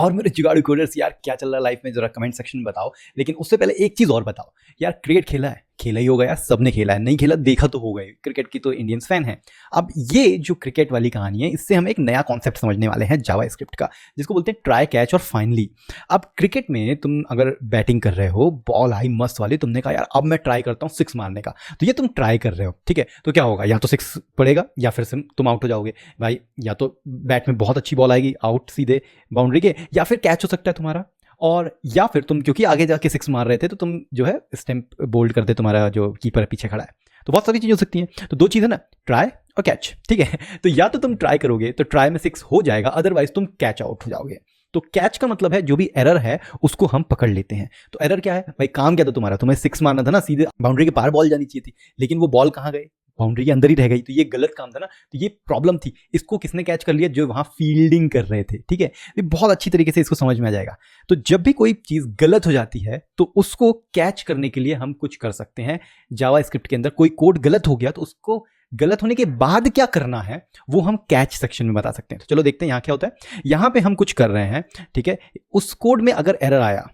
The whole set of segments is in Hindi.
और मेरे जुगाड़ू कोडर्स यार, क्या चल रहा है लाइफ में, जरा कमेंट सेक्शन में बताओ। लेकिन उससे पहले एक चीज़ और बताओ यार, क्रिकेट खेला है? खेला ही होगा यार, सबने खेला है। नहीं खेला देखा तो होगा ही, क्रिकेट की तो इंडियंस फैन है। अब ये जो क्रिकेट वाली कहानी है, इससे हम एक नया कॉन्सेप्ट समझने वाले हैं जावा स्क्रिप्ट का, जिसको बोलते हैं ट्राई कैच और फाइनली। अब क्रिकेट में तुम अगर बैटिंग कर रहे हो, बॉल आई मस्त वाली, तुमने कहा यार अब मैं ट्राई करता हूँ सिक्स मारने का, तो ये तुम ट्राई कर रहे हो, ठीक है। तो क्या होगा, या तो सिक्स पड़ेगा या फिर तुम आउट हो जाओगे भाई। या तो बैट में बहुत अच्छी बॉल आएगी आउट सीधे बाउंड्री के, या फिर कैच हो सकता है तुम्हारा, और या फिर तुम क्योंकि आगे जाके सिक्स मार रहे थे तो तुम जो है स्टैंप बोल्ड कर दे, तुम्हारा जो कीपर पीछे खड़ा है। तो बहुत सारी चीज़ हो सकती हैं। तो दो चीज़ है ना, ट्राई और कैच, ठीक है। तो या तो तुम ट्राई करोगे तो ट्राई में सिक्स हो जाएगा, अदरवाइज तुम कैच आउट हो जाओगे। तो कैच का मतलब है जो भी एरर है उसको हम पकड़ लेते हैं। तो एरर क्या है भाई, काम क्या था तुम्हारा, तुम्हें सिक्स मारना था ना, सीधे बाउंड्री के पार बॉल जानी चाहिए थी, लेकिन वो बॉल कहाँ गई, बाउंड्री के अंदर ही रह गई। तो ये गलत काम था ना, तो ये प्रॉब्लम थी। इसको किसने कैच कर लिया, जो वहां फील्डिंग कर रहे थे, ठीक है। ये बहुत अच्छी तरीके से इसको समझ में आ जाएगा। तो जब भी कोई चीज गलत हो जाती है तो उसको कैच करने के लिए हम कुछ कर सकते हैं जावा स्क्रिप्ट के अंदर। कोई कोड गलत हो गया तो उसको गलत होने के बाद क्या करना है वो हम कैच सेक्शन में बता सकते हैं। तो चलो देखते हैं यहाँ क्या होता है। यहाँ पे हम कुछ कर रहे हैं, ठीक है। उस कोड में अगर एरर आया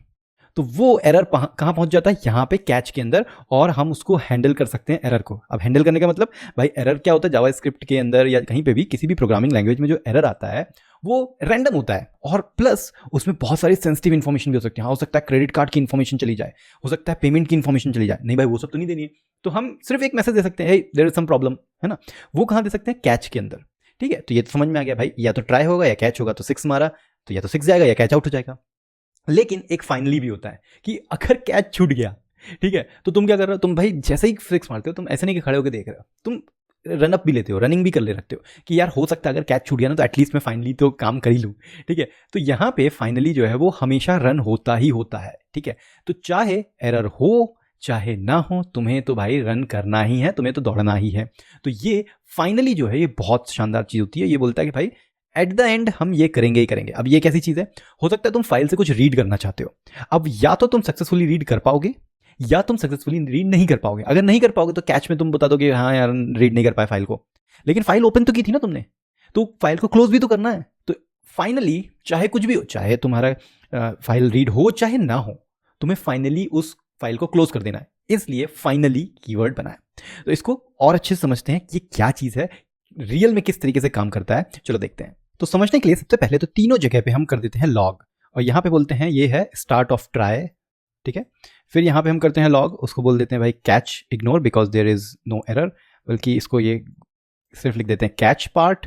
तो वो एरर कहाँ पहुंच जाता है, यहाँ पे कैच के अंदर, और हम उसको हैंडल कर सकते हैं एरर को। अब हैंडल करने का मतलब भाई, एरर क्या होता है जावा स्क्रिप्ट के अंदर या कहीं पे भी किसी भी प्रोग्रामिंग लैंग्वेज में जो एरर आता है वो रैंडम होता है, और प्लस उसमें बहुत सारी सेंसिटिव इन्फॉर्मेशन भी हो सकती है। हो सकता है क्रेडिट कार्ड की इन्फॉर्मेशन चली जाए, हो सकता है पेमेंट की इन्फॉर्मेशन चली जाए। नहीं भाई वो सब तो नहीं देनी है, तो हम सिर्फ एक मैसेज दे सकते हैं, देयर इज सम प्रॉब्लम, है ना। वो कहाँ दे सकते हैं, कैच के अंदर, ठीक है। तो ये तो समझ में आ गया भाई, या तो ट्राई होगा या कैच होगा। तो सिक्स मारा तो या तो सिक्स जाएगा या कैच आउट हो जाएगा। लेकिन एक फाइनली भी होता है कि अगर कैच छूट गया, ठीक है, तो तुम क्या कर रहे हो, तुम भाई जैसे ही सिक्स मारते हो, तुम ऐसे नहीं कि खड़े होकर देख रहे हो, तुम रन अप भी लेते हो, रनिंग भी कर ले रखते हो कि यार हो सकता है अगर कैच छूट गया ना तो एटलीस्ट मैं फाइनली तो काम कर ही लूँ, ठीक है। तो यहाँ पे फाइनली जो है वो हमेशा रन होता ही होता है, ठीक है। तो चाहे एरर हो चाहे ना हो, तुम्हें तो भाई रन करना ही है, तुम्हें तो दौड़ना ही है। तो ये फाइनली जो है ये बहुत शानदार चीज़ होती है। ये बोलता है कि भाई एट द एंड हम ये करेंगे ही करेंगे। अब ये कैसी चीज़ है, हो सकता है तुम फाइल से कुछ रीड करना चाहते हो। अब या तो तुम सक्सेसफुली रीड कर पाओगे या तुम सक्सेसफुली रीड नहीं कर पाओगे। अगर नहीं कर पाओगे तो कैच में तुम बता दोगे हाँ यार रीड नहीं कर पाए फाइल को, लेकिन फाइल ओपन तो की थी ना तुमने, तो फाइल को क्लोज भी तो करना है। तो फाइनली चाहे कुछ भी हो, चाहे तुम्हारा फाइल रीड हो चाहे ना हो, तुम्हें फाइनली उस फाइल को क्लोज कर देना है। इसलिए फाइनली कीवर्ड बना है। तो इसको और अच्छे से समझते हैं कि ये क्या चीज़ है, रियल में किस तरीके से काम करता है। चलो देखते हैं। तो समझने के लिए सबसे पहले तो तीनों जगह पे हम कर देते हैं लॉग, और यहाँ पे बोलते हैं ये है स्टार्ट ऑफ ट्राई, ठीक है। फिर यहाँ पे हम करते हैं लॉग, उसको बोल देते हैं भाई catch ignore because there is no error, बल्कि इसको ये सिर्फ लिख देते हैं कैच पार्ट,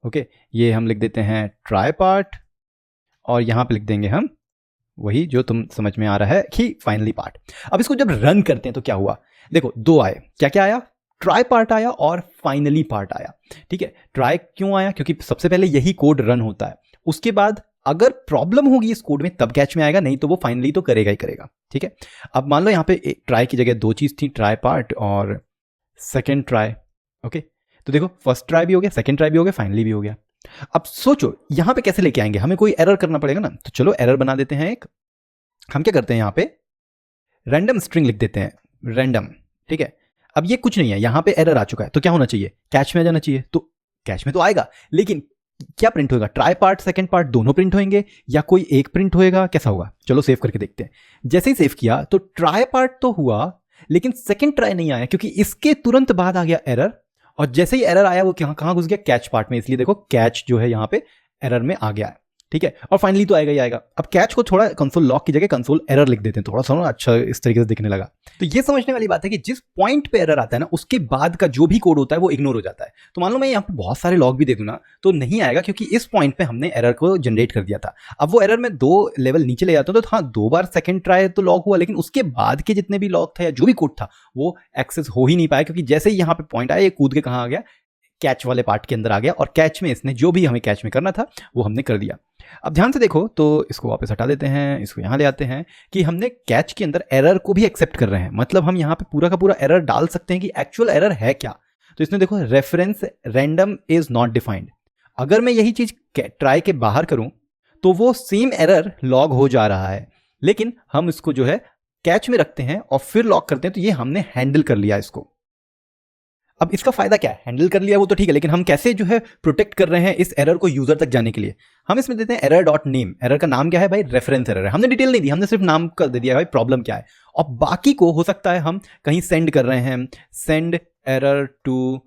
ओके। ये हम लिख देते हैं ट्राई पार्ट, और यहाँ पे लिख देंगे हम वही जो तुम समझ में आ रहा है कि फाइनली पार्ट। अब इसको जब रन करते हैं तो क्या हुआ, देखो दो आए, क्या क्या आया, ट्राई पार्ट आया और फाइनली पार्ट आया, ठीक है। ट्राई क्यों आया, क्योंकि सबसे पहले यही कोड रन होता है, उसके बाद अगर प्रॉब्लम होगी इस कोड में तब कैच में आएगा, नहीं तो वो फाइनली तो करेगा ही करेगा, ठीक है। अब मान लो यहाँ पे ट्राई की जगह दो चीज थी, ट्राई पार्ट और सेकेंड ट्राई, ओके। तो देखो फर्स्ट ट्राई भी हो गया, सेकेंड ट्राई भी हो गया, फाइनली भी हो गया। अब सोचो यहाँ पे कैसे लेके आएंगे, हमें कोई एरर करना पड़ेगा ना। तो चलो एरर बना देते हैं एक। हम क्या करते हैं, यहाँ पे रैंडम स्ट्रिंग लिख देते हैं, रैंडम, ठीक है। अब ये कुछ नहीं है, यहाँ पे एरर आ चुका है, तो क्या होना चाहिए, कैच में आ जाना चाहिए। तो कैच में तो आएगा, लेकिन क्या प्रिंट होगा, ट्राई पार्ट सेकंड पार्ट दोनों प्रिंट होंगे या कोई एक प्रिंट होएगा, कैसा होगा। चलो सेव करके देखते हैं। जैसे ही सेव किया तो ट्राई पार्ट तो हुआ, लेकिन सेकंड ट्राई नहीं आया, क्योंकि इसके तुरंत बाद आ गया एरर, और जैसे ही एरर आया वो कहाँ घुस गया, कैच पार्ट में। इसलिए देखो कैच जो है यहाँ पे एरर में आ गया है, ठीक है। और फाइनली तो आएगा ही आएगा। अब कैच को थोड़ा कंसोल लॉक की जगह कंसोल एरर लिख देते हैं, थोड़ा सा ना अच्छा इस तरीके से दिखने लगा। तो ये समझने वाली बात है कि जिस पॉइंट पे एरर आता है ना, उसके बाद का जो भी कोड होता है वो इग्नोर हो जाता है। तो मान लो मैं यहाँ पे बहुत सारे लॉग भी दे दूं ना, तो नहीं आएगा, क्योंकि इस पॉइंट पे हमने एरर को जनरेट कर दिया था। अब वो एरर में दो लेवल नीचे ले जाता हूं, तो हाँ 2 बार सेकंड ट्राई तो लॉग हुआ, लेकिन उसके बाद के जितने भी लॉग था या जो भी कोड था वो एक्सेस हो ही नहीं पाया, क्योंकि जैसे ही यहाँ पे पॉइंट आया ये कूद के कहाँ आ गया, कैच वाले पार्ट के अंदर आ गया, और कैच में इसने जो भी हमें कैच में करना था वो हमने कर दिया। अब ध्यान से देखो, तो इसको वापस हटा देते हैं, इसको यहाँ ले आते हैं कि हमने कैच के अंदर एरर को भी एक्सेप्ट कर रहे हैं। मतलब हम यहाँ पे पूरा का पूरा एरर डाल सकते हैं कि एक्चुअल एरर है क्या। तो इसने देखो reference random is not defined, अगर मैं यही चीज ट्राई के बाहर करूं तो वो सेम एरर लॉग हो जा रहा है, लेकिन हम इसको जो है कैच में रखते हैं और फिर लॉग करते हैं, तो ये हमने हैंडल कर लिया इसको। अब इसका फायदा क्या है, हैंडल कर लिया वो तो ठीक है, लेकिन हम कैसे जो है प्रोटेक्ट कर रहे हैं इस एरर को यूजर तक जाने के लिए। हम इसमें देते हैं एरर डॉट नेम। एरर का नाम क्या है भाई, रेफरेंस एरर है। हमने डिटेल नहीं दी, हमने सिर्फ नाम कर दे दिया भाई प्रॉब्लम क्या है। और बाकी को हो सकता है हम कहीं सेंड कर रहे हैं, send error to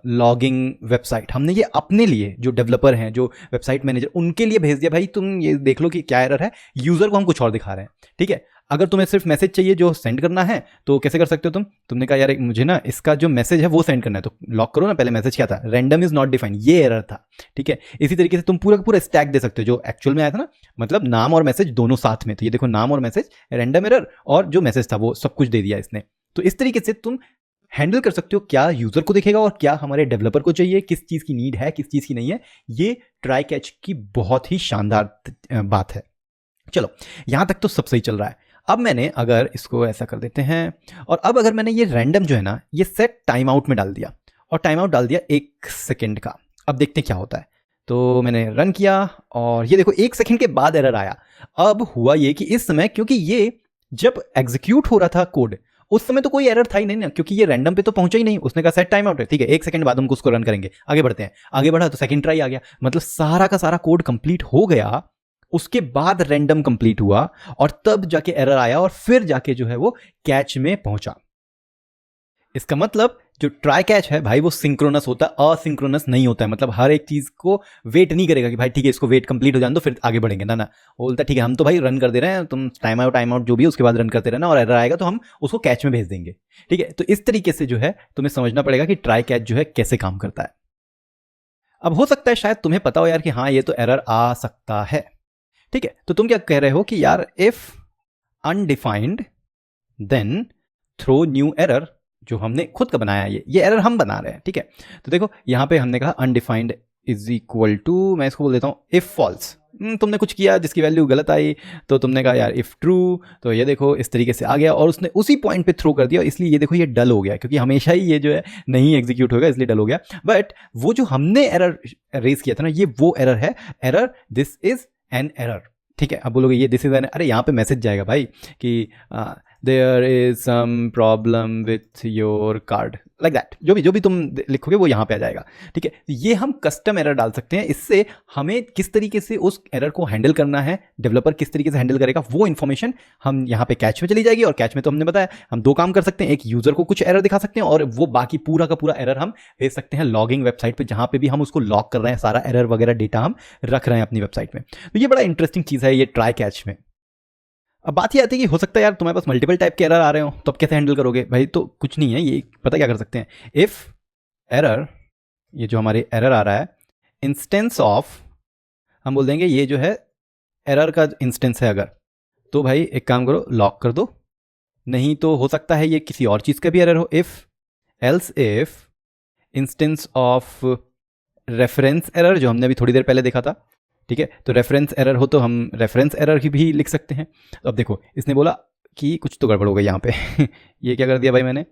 logging website, हमने ये अपने लिए जो डेवलपर हैं, जो वेबसाइट मैनेजर, उनके लिए भेज दिया भाई तुम ये देख लो कि क्या एरर है। यूजर को हम कुछ और दिखा रहे हैं, ठीक है। अगर तुम्हें सिर्फ मैसेज चाहिए जो सेंड करना है तो कैसे कर सकते हो तुमने कहा यार मुझे ना इसका जो मैसेज है वो सेंड करना है, तो लॉक करो ना। पहले मैसेज क्या था, रैंडम इज नॉट डिफाइंड, ये एरर था, ठीक है। इसी तरीके से तुम पूरा का पूरा स्टैक दे सकते हो जो एक्चुअल में आया था ना, मतलब नाम और मैसेज दोनों साथ में। तो ये देखो नाम और मैसेज, रैंडम एरर और जो मैसेज था वो सब कुछ दे दिया इसने। तो इस तरीके से तुम हैंडल कर सकते हो क्या यूजर को दिखेगा और क्या हमारे डेवलपर को चाहिए, किस चीज की नीड है, किस चीज की नहीं है। ये ट्राई कैच की बहुत ही शानदार बात है। चलो यहां तक तो सब सही चल रहा है। अब मैंने अगर इसको ऐसा कर देते हैं, और अब अगर मैंने ये रैंडम जो है ना ये सेट टाइम आउट में डाल दिया, और टाइम आउट डाल दिया 1 सेकेंड का। अब देखते हैं क्या होता है। तो मैंने रन किया और ये देखो 1 सेकेंड के बाद एरर आया। अब हुआ ये कि इस समय, क्योंकि ये जब एग्जीक्यूट हो रहा था कोड उस समय तो कोई एरर था ही नहीं ना, क्योंकि ये रैंडम पे तो पहुंचा ही नहीं। उसने कहा सेट टाइम आउट है, ठीक है, 1 सेकंड बाद हम उसको रन करेंगे। आगे बढ़ते हैं, आगे बढ़ा तो सेकंड ट्राई आ गया, मतलब सारा का सारा कोड कंप्लीट हो गया। उसके बाद रैंडम कंप्लीट हुआ और तब जाके एरर आया और फिर जाके जो है वो कैच में पहुंचा। इसका मतलब जो ट्राई कैच है भाई वो सिंक्रोनस होता है, असिंक्रोनस नहीं होता है। मतलब हर एक चीज को वेट नहीं करेगा कि भाई ठीक है इसको वेट कंप्लीट हो जाने दो फिर आगे बढ़ेंगे, ना वो बोलता है ठीक है हम तो भाई रन कर दे रहे हैं, तुम टाइम आउट जो भी है उसके बाद रन करते रहना, और एरर आएगा तो हम उसको कैच में भेज देंगे, ठीक है। तो इस तरीके से जो है तुम्हें समझना पड़ेगा कि ट्राई कैच जो है कैसे काम करता है। अब हो सकता है शायद तुम्हें पता हो यार कि हाँ ये तो एरर आ सकता है, ठीक है। तो तुम क्या कह रहे हो कि यार if undefined then throw new error, जो हमने खुद का बनाया है, ये एरर हम बना रहे हैं, ठीक है। तो देखो यहां पे हमने कहा अनडिफाइंड इज इक्वल टू, मैं इसको बोल देता हूं इफ फॉल्स। तुमने कुछ किया जिसकी वैल्यू गलत आई तो तुमने कहा यार इफ ट्रू, तो ये देखो इस तरीके से आ गया और उसने उसी पॉइंट पे थ्रो कर दिया, इसलिए ये देखो ये डल हो गया, क्योंकि हमेशा ही ये जो है नहीं एग्जीक्यूट होगा इसलिए डल हो गया। बट वो जो हमने एरर रेज किया था ना, ये वो एरर है, error this is an error, ठीक है। अब बोलोगे ये दिस इज एन, अरे यहाँ पे मैसेज जाएगा भाई कि there is some problem with your card, like that, जो भी तुम लिखोगे वो यहाँ पे आ जाएगा, ठीक है। ये हम कस्टम एरर डाल सकते हैं। इससे हमें किस तरीके से उस एरर को हैंडल करना है, डेवलपर किस तरीके से हैंडल करेगा, वो इन्फॉर्मेशन हम यहाँ पे कैच में चली जाएगी। और कैच में तो हमने बताया हम 2 काम कर सकते हैं, एक यूजर को कुछ एरर दिखा सकते हैं और वो बाकी पूरा का पूरा एरर हम भेज सकते हैं लॉगिंग वेबसाइट पे, जहाँ पे भी हम उसको लॉग कर रहे हैं, सारा एरर वगैरह डेटा हम रख रहे हैं अपनी वेबसाइट में। तो ये बड़ा इंटरेस्टिंग चीज़ है ये ट्राई कैच में। अब बात ये आती है कि हो सकता है यार तुम्हारे पास मल्टीपल टाइप के एरर आ रहे हो, तो अब कैसे हैंडल करोगे भाई। तो कुछ नहीं है, ये पता क्या कर सकते हैं, इफ एरर, ये जो हमारे एरर आ रहा है इंस्टेंस ऑफ, हम बोल देंगे ये जो है एरर का इंस्टेंस है अगर, तो भाई एक काम करो लॉक कर दो। नहीं तो हो सकता है ये किसी और चीज़ का भी एरर हो, if else if instance of reference error, जो हमने अभी थोड़ी देर पहले देखा था, ठीक है। तो रेफरेंस एरर हो तो हम रेफरेंस एरर की भी लिख सकते हैं। तो अब देखो इसने बोला कि कुछ तो गड़बड़ हो गई यहाँ पे ये क्या कर दिया भाई मैंने,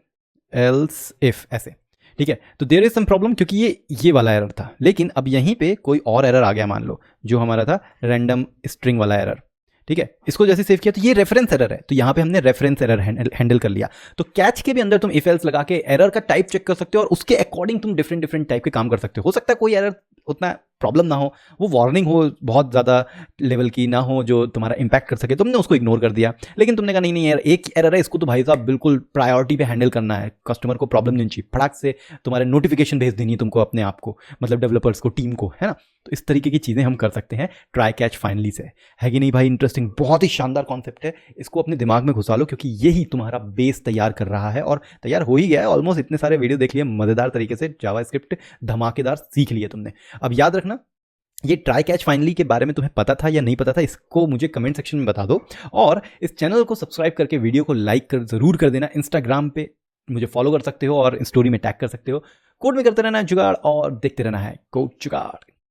एल्स इफ ऐसे, ठीक है। तो देयर इज सम प्रॉब्लम, क्योंकि ये वाला एरर था, लेकिन अब यहीं पे कोई और एरर आ गया, मान लो जो हमारा था रैंडम स्ट्रिंग वाला एरर, ठीक है। इसको जैसे सेव किया तो ये रेफरेंस एरर है, तो यहाँ पे हमने रेफरेंस एरर हैंडल कर लिया। तो कैच के भी अंदर तुम इफ एल्स लगा के एरर का टाइप चेक कर सकते हो और उसके अकॉर्डिंग तुम डिफरेंट टाइप के काम कर सकते हो सकता है कोई एरर उतना प्रॉब्लम ना हो, वो वार्निंग हो बहुत ज़्यादा लेवल की ना हो जो तुम्हारा इंपैक्ट कर सके, तुमने उसको इग्नोर कर दिया। लेकिन तुमने कहा नहीं यार एक एरर है, इसको तो भाई साहब बिल्कुल प्रायोरिटी पे हैंडल करना है, कस्टमर को प्रॉब्लम नहीं चाहिए, फटाक से तुम्हारे नोटिफिकेशन भेज देनी है तुमको अपने आप को, मतलब डेवलपर्स को, टीम को, है ना। तो इस तरीके की चीज़ें हम कर सकते हैं ट्राई कैच फाइनली से, है कि नहीं भाई। इंटरेस्टिंग, बहुत ही शानदार कॉन्सेप्ट है, इसको अपने दिमाग में घुसा लो, क्योंकि यही तुम्हारा बेस तैयार कर रहा है और तैयार हो ही गया है ऑलमोस्ट। इतने सारे वीडियो देख लिए मज़ेदार तरीके से, जावास्क्रिप्ट धमाकेदार सीख लिए तुमने। अब याद रखना ये ट्राई कैच फाइनली के बारे में तुम्हें पता था या नहीं पता था, इसको मुझे कमेंट सेक्शन में बता दो। और इस चैनल को सब्सक्राइब करके वीडियो को लाइक जरूर कर देना। इंस्टाग्राम पे मुझे फॉलो कर सकते हो और स्टोरी में टैग कर सकते हो। कोड में करते रहना है जुगाड़ और देखते रहना है कोड जुगाड़।